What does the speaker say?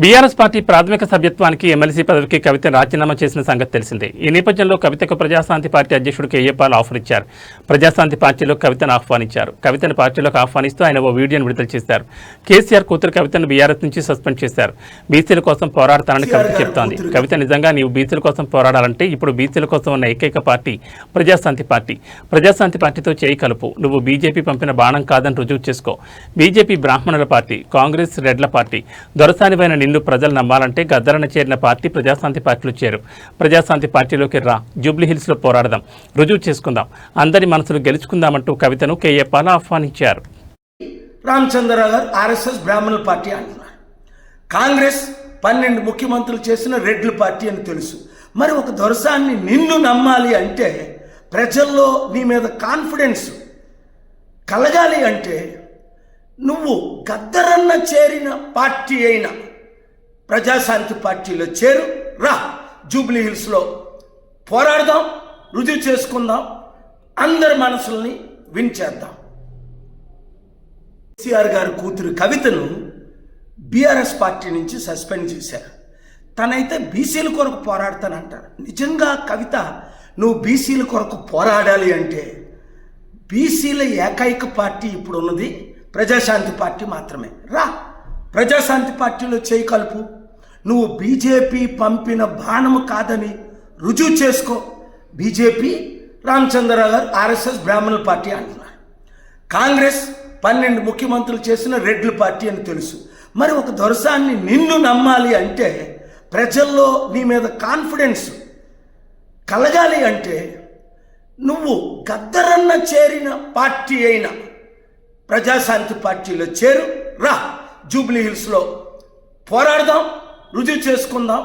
BRS party ప్రాథమిక సభ్యత్వానికి MLC పదవికి కవిత రాజీనామా చేసిన సంగతి తెలిసిందే. ఈ నేపథ్యంలో కవితకు ప్రజాశాంతి పార్టీ అధ్యక్షుడు కేఏ పాల్ ఆఫర్ ఇచ్చారు. ప్రజాశాంతి పార్టీలో కవితను ఆహ్వానించారు. కవితను పార్టీలోకి ఆహ్వానిస్తూ ఆయన ఓ వీడియోను విడుదల చేశారు. కేసీఆర్ కూతురు కవితను బీఆర్ఎస్ నుంచి సస్పెండ్ చేశారు. బీసీల కోసం పోరాడతానని కవిత చెప్తోంది. కవిత నిజంగా నీవు బీసీల కోసం పోరాడాలంటే ఇప్పుడు బీసీల కోసం ఉన్న ఏకైక పార్టీ ప్రజాశాంతి పార్టీ. ప్రజాశాంతి పార్టీతో చేయి కలుపు. నువ్వు బీజేపీ పంపిన బాణం కాదని రుజువు చేసుకో. బీజేపీ బ్రాహ్మణుల పార్టీ, కాంగ్రెస్ రెడ్ల పార్టీ. దొరసానివైన నిన్ను ప్రజలు నమ్మాలంటే గద్దరన చేరిన పార్టీ ప్రజాశాంతి పార్టీలో చేరు. ప్రజాశాంతి పార్టీలోకి రా. జూబ్లీహిల్స్లో పోరాడదాం, రుజువు చేసుకుందాం, అందరి మనసులు గెలుచుకుందామంటూ కవితను కేఏ పాల్ ఆహ్వానించారు. రామచంద్రరావు గారు ఆర్ఎస్ఎస్ బ్రాహ్మణుల పార్టీ అంటున్నారు. కాంగ్రెస్ 12 ముఖ్యమంత్రులు చేసిన రెడ్ల పార్టీ అని తెలుసు. మరి ఒక దొరసాన్ని నిన్ను నమ్మాలి అంటే, ప్రజల్లో నీ మీద కాన్ఫిడెన్స్ కలగాలి అంటే, నువ్వు గద్దరన్న చేరిన పార్టీ అయిన ప్రజాశాంతి పార్టీలో చేరు. రా, జూబ్లీహిల్స్లో పోరాడదాం, రుజువు చేసుకుందాం, అందరి మనసుల్ని వించేద్దాం. కేసీఆర్ గారి కూతురు కవితను బీఆర్ఎస్ పార్టీ నుంచి సస్పెండ్ చేశారు. తనైతే బీసీల కొరకు పోరాడతానంటారు. నిజంగా కవిత, నువ్వు బీసీల కొరకు పోరాడాలి అంటే, బీసీల ఏకైక పార్టీ ఇప్పుడు ఉన్నది ప్రజాశాంతి పార్టీ మాత్రమే. రా, ప్రజాశాంతి పార్టీలో చేయి కలుపు. నువ్వు బీజేపీ పంపిన బాణము కాదని రుజువు చేసుకో. బీజేపీ రామచంద్రరావు గారు ఆర్ఎస్ఎస్ బ్రాహ్మణుల పార్టీ అంటున్నారు. కాంగ్రెస్ 12 ముఖ్యమంత్రులు చేసిన రెడ్ల పార్టీ అని తెలుసు. మరి ఒక దొరసాన్ని నిన్ను నమ్మాలి అంటే, ప్రజల్లో నీ మీద కాన్ఫిడెన్స్ కలగాలి అంటే, నువ్వు గద్దరన్న చేరిన పార్టీ అయిన ప్రజాశాంతి పార్టీలో చేరు. రా, జూబ్లీహిల్స్లో పోరాడదాం, రుజువు చేసుకుందాం,